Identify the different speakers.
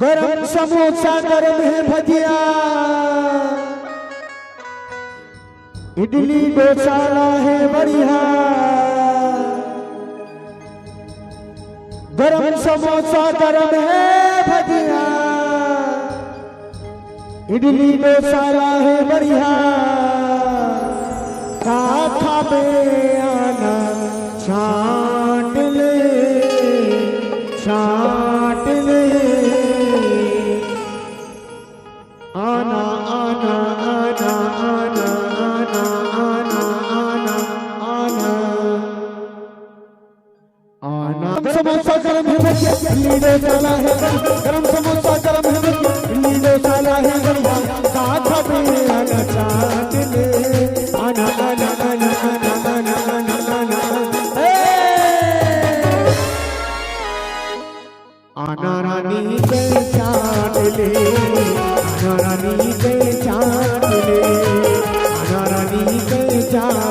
Speaker 1: गरम समोसा गरम है भजिया, इडली डोसा है बढ़िया। गरम समोसा गरम है भजिया, इडली डोसा है बढ़िया। काथा में आना छाट ले, छाट ले। आना आना आना आना आना आना आना आना आना। समोसा गरम है भजिया, इडली डोसा है। गरम समोसा गरम है भजिया, इडली डोसा है बढ़िया। काथा में आना छाट ले। आना आना आना आना आना आना आना। आना रानी के चाट ले, आना रानी के चाट ले, आना रानी के चाट